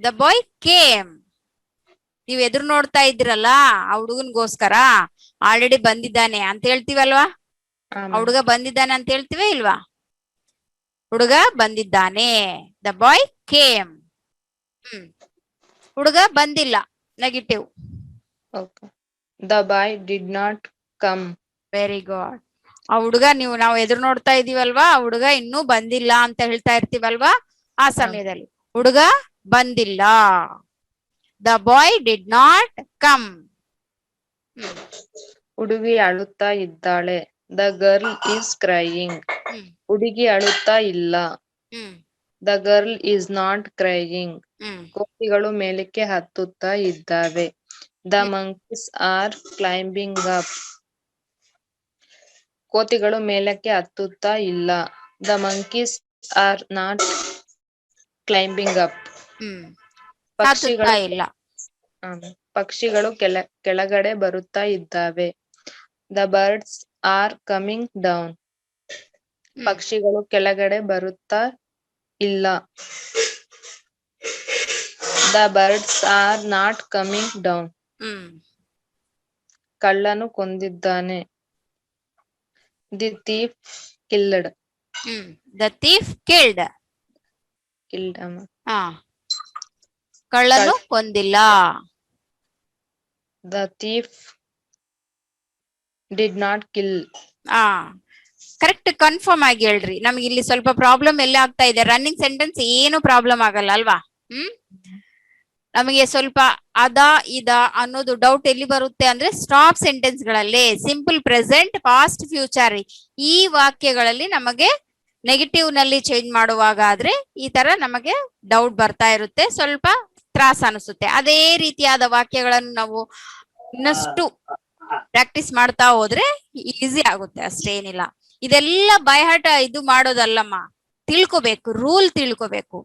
The boy came. ನೀವ್ ಎದುರು ನೋಡ್ತಾ ಇದ್ದೀರಲ್ಲ ಆ ಹುಡುಗನ್ಗೋಸ್ಕರ ಆಲ್ರೆಡಿ ಬಂದಿದ್ದಾನೆ ಅಂತ ಹೇಳ್ತೀವಲ್ವಾ? ಹುಡುಗ ಬಂದಿದ್ದಾನೆ ಅಂತ ಹೇಳ್ತೀವ ಇಲ್ವಾ? ಹುಡುಗ ಬಂದಿದ್ದಾನೆ. The boy came. ಹುಡುಗ ಬಂದಿಲ್ಲ, negative. The boy did not come. Very good. ಆ ಹುಡುಗ ನಾವು ಎದುರು ನೋಡ್ತಾ ಇದೀವಲ್ವಾ, ಆ ಹುಡುಗ ಇನ್ನೂ ಬಂದಿಲ್ಲ ಅಂತ ಹೇಳ್ತಾ ಇರ್ತೀವಲ್ವಾ, ಆ ಸಮಯದಲ್ಲಿ ಹುಡುಗ ಬಂದಿಲ್ಲ. The boy did not come. ಹುಡುಗಿ ಅಳುತ್ತಾ ಇದ್ದಾಳೆ. The girl is crying. ಹುಡುಗಿ ಅಳುತ್ತಾ ಇಲ್ಲ. The girl is not crying. ಕೋತಿಗಳು ಮೇಲಕ್ಕೆ ಹತ್ತುತ್ತಾ ಇದ್ದಾವೆ. The monkeys are climbing up. ಕೋತಿಗಳು ಮೇಲಕ್ಕೆ ಹತ್ತುತ್ತಾ ಇಲ್ಲ. The monkeys are not climbing up. ಪಕ್ಷಿಗಳು ಕೆಳಗಡೆ ಬರುತ್ತಾ ಇದ್ದಾವೆ. The birds are coming down. ಪಕ್ಷಿಗಳು ಕೆಳಗಡೆ ಬರುತ್ತಾ ಇಲ್ಲ. The birds are not coming down. ಕಳ್ಳನು ಕೊಂದಿದ್ದಾನೆ. The thief killed. The thief killed. ಕಳ್ಳನು ಕೊಂದಿಲ್ಲ. The thief did not kill. ಆ ಕರೆಕ್ಟ್ ಕನ್ಫರ್ಮ್ ಆಗಿ ಹೇಳ್ರಿ. ನಮ್ಗೆ ಇಲ್ಲಿ ಸ್ವಲ್ಪ ಪ್ರಾಬ್ಲಮ್ ಎಲ್ಲ ಆಗ್ತಾ ಇದೆ. ರನ್ನಿಂಗ್ ಸೆಂಟೆನ್ಸ್ ಏನು ಪ್ರಾಬ್ಲಮ್ ಆಗಲ್ಲ ಅಲ್ವಾ? ನಮಗೆ ಸ್ವಲ್ಪ ಅದ ಇದ ಅನ್ನೋದು ಡೌಟ್ ಎಲ್ಲಿ ಬರುತ್ತೆ ಅಂದ್ರೆ ಸ್ಟಾಪ್ ಸೆಂಟೆನ್ಸ್ ಗಳಲ್ಲಿ, ಸಿಂಪಲ್ ಪ್ರೆಸೆಂಟ್, ಪಾಸ್ಟ್, ಫ್ಯೂಚರ್ ಈ ವಾಕ್ಯಗಳಲ್ಲಿ ನಮಗೆ ನೆಗೆಟಿವ್ ನಲ್ಲಿ ಚೇಂಜ್ ಮಾಡುವಾಗ ಆದ್ರೆ ಈ ತರ ನಮಗೆ ಡೌಟ್ ಬರ್ತಾ ಇರುತ್ತೆ, ಸ್ವಲ್ಪ ತ್ರಾಸ ಅನಿಸುತ್ತೆ. ಅದೇ ರೀತಿಯಾದ ವಾಕ್ಯಗಳನ್ನು ನಾವು ಇನ್ನಷ್ಟು ಪ್ರಾಕ್ಟೀಸ್ ಮಾಡ್ತಾ ಹೋದ್ರೆ ಈಸಿ ಆಗುತ್ತೆ, ಅಷ್ಟೇನಿಲ್ಲ. ಇದೆಲ್ಲ ಬೈಹಾಟ ಇದು ಮಾಡೋದಲ್ಲಮ್ಮ, ತಿಳ್ಕೊಬೇಕು, ರೂಲ್ ತಿಳ್ಕೊಬೇಕು.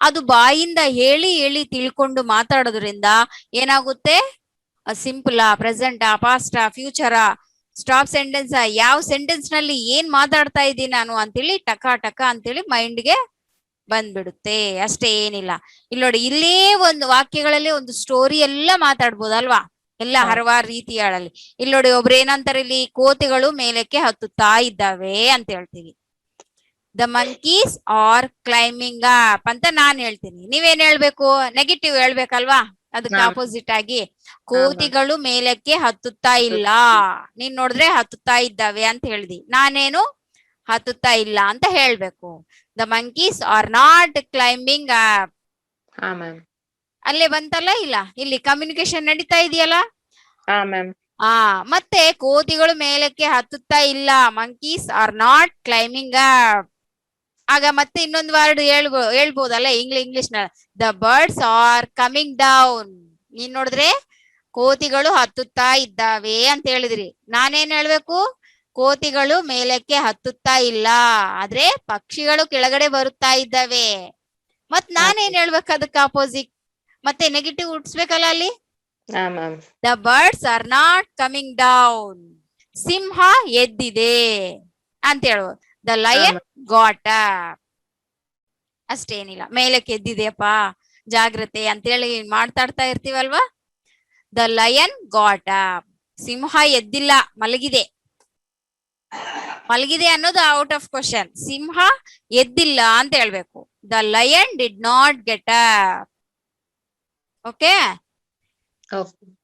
ಅದು ಬಾಯಿಂದ ಹೇಳಿ ಹೇಳಿ ತಿಳ್ಕೊಂಡು ಮಾತಾಡೋದ್ರಿಂದ ಏನಾಗುತ್ತೆ, ಸಿಂಪಲ್ ಪ್ರೆಸೆಂಟಾ, ಪಾಸ್ಟಾ, ಫ್ಯೂಚರಾ, ಸ್ಟಾಪ್ ಸೆಂಟೆನ್ಸ್, ಯಾವ ಸೆಂಟೆನ್ಸ್ ನಲ್ಲಿ ಏನ್ ಮಾತಾಡ್ತಾ ಇದ್ದೀನಿ ನಾನು ಅಂತೇಳಿ ಟಕ ಟಕ ಅಂತೇಳಿ ಮೈಂಡ್ಗೆ ಬಂದ್ಬಿಡುತ್ತೆ, ಅಷ್ಟೇ, ಏನಿಲ್ಲ. ಇಲ್ಲಿ ನೋಡಿ, ಇಲ್ಲೇ ಒಂದು ವಾಕ್ಯಗಳಲ್ಲಿ ಒಂದು ಸ್ಟೋರಿ ಎಲ್ಲ ಮಾತಾಡ್ಬೋದಲ್ವಾ, ಎಲ್ಲ ಹಲವಾರು ರೀತಿಯಲ್ಲಿ. ಇಲ್ಲಿ ನೋಡಿ, ಒಬ್ರು ಏನಂತಾರೆ ಇಲ್ಲಿ, ಕೋತಿಗಳು ಮೇಲಕ್ಕೆ ಹತ್ತುತ್ತಾ ಇದ್ದಾವೆ ಅಂತ ಹೇಳ್ತೀವಿ. The monkeys are climbing up ಅಂತ ನಾನ್ ಹೇಳ್ತೀನಿ. ನೀವೇನ್ ಹೇಳ್ಬೇಕು? ನೆಗೆಟಿವ್ ಹೇಳ್ಬೇಕಲ್ವಾ, ಅದಕ್ಕೆ ಆಪೋಸಿಟ್ ಆಗಿ ಕೋತಿಗಳು ಮೇಲಕ್ಕೆ ಹತ್ತುತ್ತಾ ಇಲ್ಲ. ನೀನ್ ನೋಡಿದ್ರೆ ಹತ್ತುತ್ತಾ ಇದ್ದಾವೆ ಅಂತ ಹೇಳ್ದಿ, ನಾನೇನು ಹತ್ತುತ್ತಾ ಇಲ್ಲ ಅಂತ ಹೇಳ್ಬೇಕು. The monkeys are not climbing up. ಅಲ್ಲೇ ಬಂತಲ್ಲ, ಇಲ್ಲ ಇಲ್ಲಿ ಕಮ್ಯುನಿಕೇಶನ್ ನಡೀತಾ ಇದೆಯಲ್ಲ. ಮತ್ತೆ ಕೋತಿಗಳು ಮೇಲಕ್ಕೆ ಹತ್ತುತ್ತಾ ಇಲ್ಲ, monkeys are not climbing up. ಆಗ ಮತ್ತೆ ಇನ್ನೊಂದು ವರ್ಡ್ ಹೇಳ್ಬೋದಲ್ಲ ಇಂಗ್ಲಿಷ್ ನ, the birds are coming down. ನೀನ್ ನೋಡಿದ್ರೆ ಕೋತಿಗಳು ಹತ್ತುತ್ತಾ ಇದ್ದಾವೆ ಅಂತ ಹೇಳಿದ್ರಿ, ನಾನೇನ್ ಹೇಳ್ಬೇಕು? ಕೋತಿಗಳು ಮೇಲಕ್ಕೆ ಹತ್ತುತ್ತಾ ಇಲ್ಲ, ಆದ್ರೆ ಪಕ್ಷಿಗಳು ಕೆಳಗಡೆ ಬರುತ್ತಾ ಇದ್ದಾವೆ. ಮತ್ ನಾನೇನ್ ಹೇಳ್ಬೇಕು ಅದಕ್ಕೆ ಆಪೋಸಿಟ್? ಮತ್ತೆ ನೆಗೆಟಿವ್ ಉಟ್ಸ್ಬೇಕಲ್ಲ ಅಲ್ಲಿ. The birds are not coming down. ಸಿಂಹ ಎದ್ದಿದೆ ಅಂತ ಹೇಳುವ. The lion got up. ಅಷ್ಟೇನಿಲ್ಲ, ಮೇಲಕ್ಕೆ ಎದ್ದಿದೆಯಪ್ಪ ಜಾಗ್ರತೆ ಅಂತೇಳಿ ಮಾತಾಡ್ತಾ ಇರ್ತೀವಲ್ವಾ. The lion got up. ಸಿಂಹ ಎದ್ದಿಲ್ಲ, ಮಲಗಿದೆ. ಮಲಗಿದೆ ಅನ್ನೋದು ಔಟ್ ಆಫ್ ಕ್ವಶನ್. ಸಿಂಹ ಎದ್ದಿಲ್ಲ ಅಂತ ಹೇಳ್ಬೇಕು. The lion did not get up. Okay.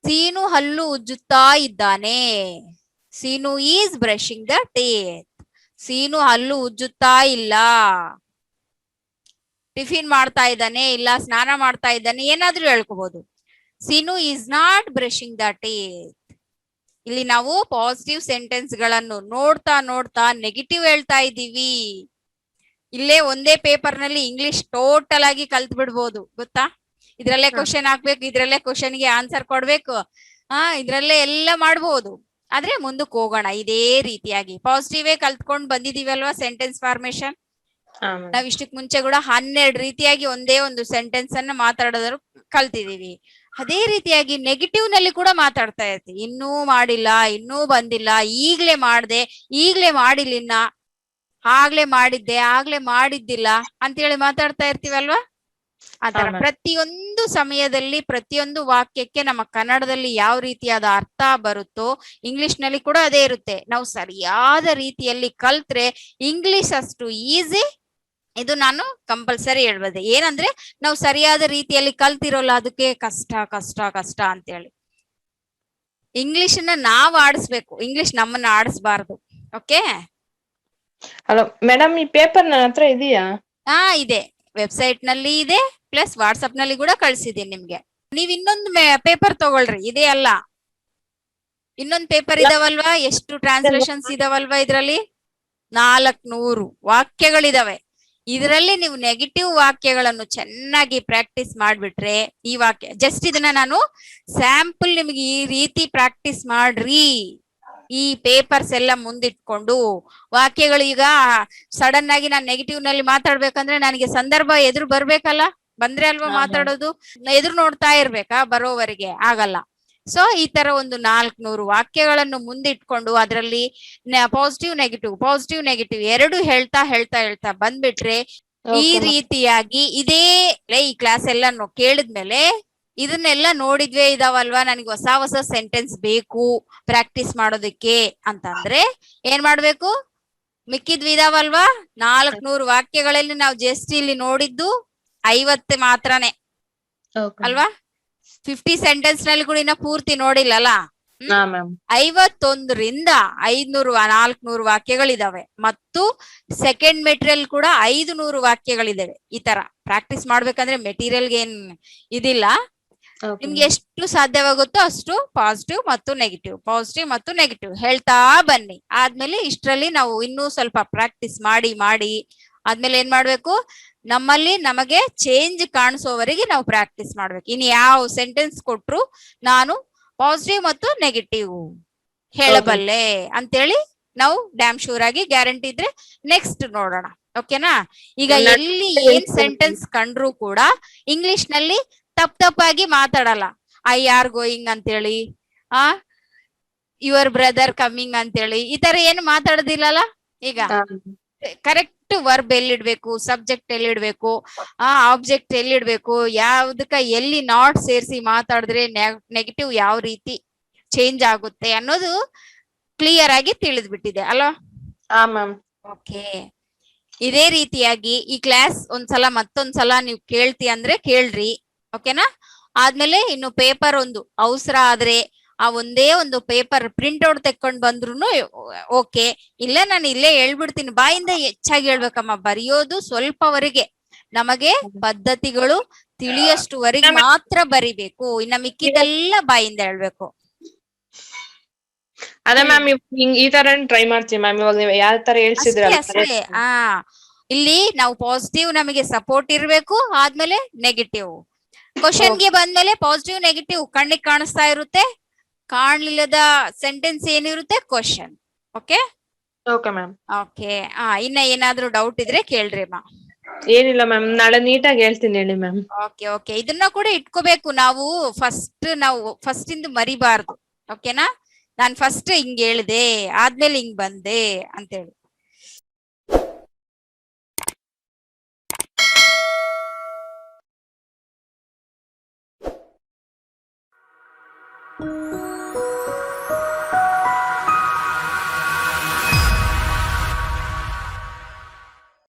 Seenu ಹಲ್ಲು ಉಜ್ಜುತ್ತಾ ಇದ್ದಾನೆ. Seenu is brushing the teeth. Seenu ಹಲ್ಲು ಉಜ್ಜುತ್ತಾ ಇಲ್ಲ. ಟಿಫಿನ್ ಮಾಡ್ತಾ ಇದ್ದಾನೆ, ಇಲ್ಲ ಸ್ನಾನ ಮಾಡ್ತಾ ಇದ್ದಾನೆ, ಏನಾದ್ರೂ ಹೇಳ್ಕೋಬಹುದು. Seenu is not brushing the teeth. ಇಲ್ಲಿ ನಾವು ಪಾಸಿಟಿವ್ ಸೆಂಟೆನ್ಸ್ ಗಳನ್ನು ನೋಡ್ತಾ ನೋಡ್ತಾ ನೆಗೆಟಿವ್ ಹೇಳ್ತಾ ಇದ್ದೀವಿ. ಇಲ್ಲೇ ಒಂದೇ ಪೇಪರ್ ನಲ್ಲಿ ಇಂಗ್ಲಿಷ್ ಟೋಟಲ್ ಆಗಿ ಕಲ್ತ್ ಬಿಡ್ಬೋದು, ಗೊತ್ತಾ? ಇದ್ರಲ್ಲೇ ಕ್ವಶನ್ ಹಾಕ್ಬೇಕು, ಇದ್ರಲ್ಲೇ ಕ್ವಶನ್ ಗೆ ಆನ್ಸರ್ ಕೊಡ್ಬೇಕು, ಇದ್ರಲ್ಲೇ ಎಲ್ಲ ಮಾಡ್ಬೋದು. ಆದ್ರೆ ಮುಂದಕ್ಕೆ ಹೋಗೋಣ ಇದೇ ರೀತಿಯಾಗಿ ಪಾಸಿಟಿವ್ ಕಲ್ತ್ಕೊಂಡ್ ಬಂದಿದೀವಿ ಅಲ್ವಾ. ಸೆಂಟೆನ್ಸ್ ಫಾರ್ಮೇಶನ್ ನಾವ್ ಇಷ್ಟಕ್ ಮುಂಚೆ ಕೂಡ 12 ರೀತಿಯಾಗಿ ಒಂದೇ ಒಂದು ಸೆಂಟೆನ್ಸ್ ಅನ್ನ ಮಾತಾಡೋದ್ರು ಕಲ್ತಿದೀವಿ. ಅದೇ ರೀತಿಯಾಗಿ ನೆಗೆಟಿವ್ ನಲ್ಲಿ ಕೂಡ ಮಾತಾಡ್ತಾ ಇರ್ತೀವಿ. ಇನ್ನೂ ಮಾಡಿಲ್ಲ, ಇನ್ನೂ ಬಂದಿಲ್ಲ, ಈಗ್ಲೇ ಮಾಡ್ದೆ, ಈಗ್ಲೇ ಮಾಡಿಲ್ಲ, ಆಗ್ಲೇ ಮಾಡಿದ್ದೆ, ಆಗ್ಲೇ ಮಾಡಿದ್ದಿಲ್ಲ ಅಂತೇಳಿ ಮಾತಾಡ್ತಾ ಇರ್ತೀವಲ್ವಾ. ಆತರ ಪ್ರತಿಯೊಂದು ಸಮಯದಲ್ಲಿ ಪ್ರತಿಯೊಂದು ವಾಕ್ಯಕ್ಕೆ ನಮ್ಮ ಕನ್ನಡದಲ್ಲಿ ಯಾವ ರೀತಿಯಾದ ಅರ್ಥ ಬರುತ್ತೋ ಇಂಗ್ಲಿಷ್ ನಲ್ಲಿ ಕೂಡ ಅದೇ ಇರುತ್ತೆ. ನಾವು ಸರಿಯಾದ ರೀತಿಯಲ್ಲಿ ಕಲ್ತ್ರೆ ಇಂಗ್ಲಿಷ್ ಅಷ್ಟು ಈಸಿ. ಇದು ನಾನು ಕಂಪಲ್ಸರಿ ಹೇಳ್ಬೋದು. ಏನಂದ್ರೆ ನಾವು ಸರಿಯಾದ ರೀತಿಯಲ್ಲಿ ಕಲ್ತಿರೋಲ್ಲ, ಅದಕ್ಕೆ ಕಷ್ಟ ಕಷ್ಟ ಕಷ್ಟ ಅಂತೇಳಿ. ಇಂಗ್ಲಿಷ್ ನಾವ್ ಆಡಿಸ್ಬೇಕು, ಇಂಗ್ಲಿಷ್ ನಮ್ಮನ್ನ ಆಡಿಸ್ಬಾರ್ದು. ಓಕೆ. ಹಲೋ ಮೇಡಮ್, ಈ ಪೇಪರ್ ನನ್ನ ಹತ್ರ ಇದೆಯಾ? ಇದೆ, ವೆಬ್ಸೈಟ್ ನಲ್ಲಿ ಇದೆ, ಪ್ಲಸ್ ವಾಟ್ಸ್ಆಪ್ ನಲ್ಲಿ ಕೂಡ ಕಳ್ಸಿದೀನಿ ನಿಮ್ಗೆ. ನೀವ್ ಇನ್ನೊಂದು ಪೇಪರ್ ತಗೊಳ್ರಿ, ಇದೇ ಅಲ್ಲ ಇನ್ನೊಂದು ಪೇಪರ್ ಇದಾವಲ್ವಾ. ಎಷ್ಟು ಟ್ರಾನ್ಸ್ಲೇಷನ್ಸ್ ಇದಾವಲ್ವಾ ಇದ್ರಲ್ಲಿ? 400 ವಾಕ್ಯಗಳಿದಾವೆ. ಇದರಲ್ಲಿ ನೀವು ನೆಗೆಟಿವ್ ವಾಕ್ಯಗಳನ್ನು ಚೆನ್ನಾಗಿ ಪ್ರಾಕ್ಟೀಸ್ ಮಾಡ್ಬಿಟ್ರೆ, ಈ ವಾಕ್ಯ ಜಸ್ಟ್ ಇದನ್ನ ನಾನು ಸ್ಯಾಂಪಲ್ ನಿಮ್ಗೆ ಈ ರೀತಿ ಪ್ರಾಕ್ಟೀಸ್ ಮಾಡ್ರಿ. ಈ ಪೇಪರ್ಸ್ ಎಲ್ಲ ಮುಂದಿಟ್ಕೊಂಡು ವಾಕ್ಯಗಳು, ಈಗ ಸಡನ್ ಆಗಿ ನಾನು ನೆಗೆಟಿವ್ ನಲ್ಲಿ ಮಾತಾಡ್ಬೇಕಂದ್ರೆ ನನಗೆ ಸಂದರ್ಭ ಎದುರು ಬರ್ಬೇಕಲ್ಲ, ಬಂದ್ರೆ ಅಲ್ವಾ ಮಾತಾಡೋದು. ಎದುರು ನೋಡ್ತಾ ಇರ್ಬೇಕಾ ಬರೋವರೆಗೆ? ಆಗಲ್ಲ. ಸೊ ಈ ತರ ಒಂದು 400 ವಾಕ್ಯಗಳನ್ನು ಮುಂದಿಟ್ಕೊಂಡು ಅದರಲ್ಲಿ ಪಾಸಿಟಿವ್ ನೆಗೆಟಿವ್ ಎರಡು ಹೇಳ್ತಾ ಹೇಳ್ತಾ ಹೇಳ್ತಾ ಬಂದ್ಬಿಟ್ರೆ, ಈ ರೀತಿಯಾಗಿ ಇದೇ ಈ ಕ್ಲಾಸ್ ಎಲ್ಲ ಕೇಳಿದ್ಮೇಲೆ ಇದನ್ನೆಲ್ಲ ನೋಡಿದ್ವೇ ಇದಾವಲ್ವಾ, ನನಗೆ ಹೊಸ ಹೊಸ ಸೆಂಟೆನ್ಸ್ ಬೇಕು ಪ್ರಾಕ್ಟೀಸ್ ಮಾಡೋದಕ್ಕೆ ಅಂತಂದ್ರೆ ಏನ್ ಮಾಡ್ಬೇಕು? ಮಿಕ್ಕಿದ್ವಿ ಇದಾವಲ್ವಾ 400 ವಾಕ್ಯಗಳಲ್ಲಿ ನಾವು ಜಸ್ಟ್ ಇಲ್ಲಿ ನೋಡಿದ್ದು 50 ಮಾತ್ರನೇ. ಓಕೆ ಅಲ್ವಾ? 50 ಸೆಂಟೆನ್ಸ್ ನಲ್ಲಿ ಕೂಡ ಇನ್ನ ಪೂರ್ತಿ ನೋಡಿಲ್ಲಲ್ಲ. ಹಾ ಮ್ಯಾಮ್ 51ರಿಂದ 500 400 ವಾಕ್ಯಗಳಿದಾವೆ ಮತ್ತು ಸೆಕೆಂಡ್ ಮೆಟೀರಿಯಲ್ ಕೂಡ 500 ವಾಕ್ಯಗಳಿದಾವೆ. ಈ ತರ ಪ್ರಾಕ್ಟೀಸ್ ಮಾಡ್ಬೇಕಂದ್ರೆ ಮೆಟೀರಿಯಲ್ಗೆ ಏನ್ ಇದಿಲ್ಲ. ಓಕೆ ನಿಮ್ಗೆ ಎಷ್ಟು ಸಾಧ್ಯವಾಗುತ್ತೋ ಅಷ್ಟು ಪಾಸಿಟಿವ್ ಮತ್ತು ನೆಗೆಟಿವ್ ಹೇಳ್ತಾ ಬನ್ನಿ. ಆದ್ಮೇಲೆ ಇಷ್ಟರಲ್ಲಿ ನಾವು ಇನ್ನೂ ಸ್ವಲ್ಪ ಪ್ರಾಕ್ಟೀಸ್ ಮಾಡಿ ಆದ್ಮೇಲೆ ಏನ್ ಮಾಡ್ಬೇಕು, ನಮ್ಮಲ್ಲಿ ನಮಗೆ ಚೇಂಜ್ ಕಾಣಿಸೋವರೆಗೆ ನಾವು ಪ್ರಾಕ್ಟೀಸ್ ಮಾಡ್ಬೇಕು. ಇನ್ ಯಾವ ಸೆಂಟೆನ್ಸ್ ಕೊಟ್ರು ನಾನು ಪಾಸಿಟಿವ್ ಮತ್ತು ನೆಗೆಟಿವ್ ಹೇಳಬಲ್ಲೆ ಅಂತೇಳಿ ನಾವು ಡ್ಯಾಮ್ ಶೂರ್ ಆಗಿ ಗ್ಯಾರಂಟಿ ಇದ್ರೆ ನೆಕ್ಸ್ಟ್ ನೋಡೋಣ. ಓಕೆನಾ? ಈಗ ಎಲ್ಲಿ ಏನ್ ಸೆಂಟೆನ್ಸ್ ಕಂಡ್ರು ಕೂಡ ಇಂಗ್ಲಿಷ್ ನಲ್ಲಿ ತಪ್ಪಾಗಿ ಮಾತಾಡಲ್ಲ. ಐ ಆರ್ ಗೋಯಿಂಗ್ ಅಂತೇಳಿ, ಯುವರ್ ಬ್ರದರ್ ಕಮಿಂಗ್ ಅಂತೇಳಿ ಈ ತರ ಏನು ಮಾತಾಡೋದಿಲ್ಲಲ್ಲ. ಈಗ ಕರೆಕ್ಟ್ ವರ್ಬ್ ಎಲ್ಲಿಡ್ಬೇಕು, ಸಬ್ಜೆಕ್ಟ್ ಎಲ್ಲಿಡ್ಬೇಕು, ಆಬ್ಜೆಕ್ಟ್ ಎಲ್ಲಿಡ್ಬೇಕು, ಯಾವ್ದಕ್ಕ ಎಲ್ಲಿ ನಾಟ್ ಸೇರಿಸಿ ಮಾತಾಡಿದ್ರೆ ನೆಗೆಟಿವ್ ಯಾವ ರೀತಿ ಚೇಂಜ್ ಆಗುತ್ತೆ ಅನ್ನೋದು ಕ್ಲಿಯರ್ ಆಗಿ ತಿಳಿದ್ಬಿಟ್ಟಿದೆ ಅಲ್ವಾ? ಓಕೆ, ಇದೇ ರೀತಿಯಾಗಿ ಈ ಕ್ಲಾಸ್ ಮತ್ತೊಂದ್ಸಲ ನೀವು ಅಂದ್ರೆ ಕೇಳ್ರಿ. ಓಕೆನಾ? ಆದ್ಮೇಲೆ ಇನ್ನು ಪೇಪರ್ ಒಂದು ಅವಸರ ಆದ್ರೆ ಆ ಒಂದೇ ಒಂದು ಪೇಪರ್ ಪ್ರಿಂಟ್ ಔಟ್ ತೆಕ್ಕೊಂಡ್ ಬಂದ್ರು ಓಕೆ. ಇಲ್ಲ ನಾನು ಇಲ್ಲೇ ಹೇಳ್ಬಿಡ್ತೀನಿ, ಬಾಯಿಂದ ಹೆಚ್ಚಾಗಿ ಹೇಳ್ಬೇಕಮ್ಮ. ಬರೆಯೋದು ಸ್ವಲ್ಪವರೆಗೆ, ನಮಗೆ ಪದ್ಧತಿಗಳು ತಿಳಿಯಷ್ಟುವರೆಗೆ ಮಾತ್ರ ಬರಿಬೇಕು. ಇನ್ನ ಮಿಕ್ಕಿದೆಲ್ಲ ಬಾಯಿಂದ ಹೇಳ್ಬೇಕು. ಅದೇ ಮ್ಯಾಮ್ ಈ ತರ ಟ್ರೈ ಮಾಡ್ತೀವಿ ಮ್ಯಾಮ್. ಇವಾಗ ನೀವು ಯಾವ ತರ ಹೇಳ್ಸಿದ್ರಲ್ಲ, ಅಷ್ಟೇ. ಇಲ್ಲಿ ನಾವು ಪಾಸಿಟಿವ್ ನಮಗೆ ಸಪೋರ್ಟ್ ಇರ್ಬೇಕು, ಆದ್ಮೇಲೆ ನೆಗೆಟಿವ್. ಕ್ವಶನ್ಗೆ ಬಂದ್ಮೇಲೆ ಪಾಸಿಟಿವ್ ನೆಗೆಟಿವ್ ಕಣ್ಣಿಗೆ ಕಾಣಿಸ್ತಾ ಇರುತ್ತೆ, ಕಾಣ್ಲಿಲ್ಲದ ಸೆಂಟೆನ್ಸ್ ಏನಿರುತ್ತೆ question. Okay okay ma'am. Okay, ಇನ್ನ ಏನಾದ್ರೂ ಡೌಟ್ ಇದ್ರೆ ಕೇಳ್ರಿ ಅಮ್ಮ. ಏನಿಲ್ಲ ಮ್ಯಾಮ್, ನಾಳೆ ನೀಟಾಗಿ ಹೇಳ್ತೀನಿ ಹೇಳಿ ಮ್ಯಾಮ್. ಓಕೆ, ಇದನ್ನ ಕೂಡ ಇಟ್ಕೋಬೇಕು ನಾವು. ಫಸ್ಟ್ ಇಂದು ಮರಿಬಾರ್ದು. ಓಕೆನಾ? ನಾನ್ ಫಸ್ಟ್ ಹಿಂಗ್ ಹೇಳ್ದೆ, ಆದ್ಮೇಲೆ ಹಿಂಗ್ ಬಂದೆ ಅಂತೇಳಿ.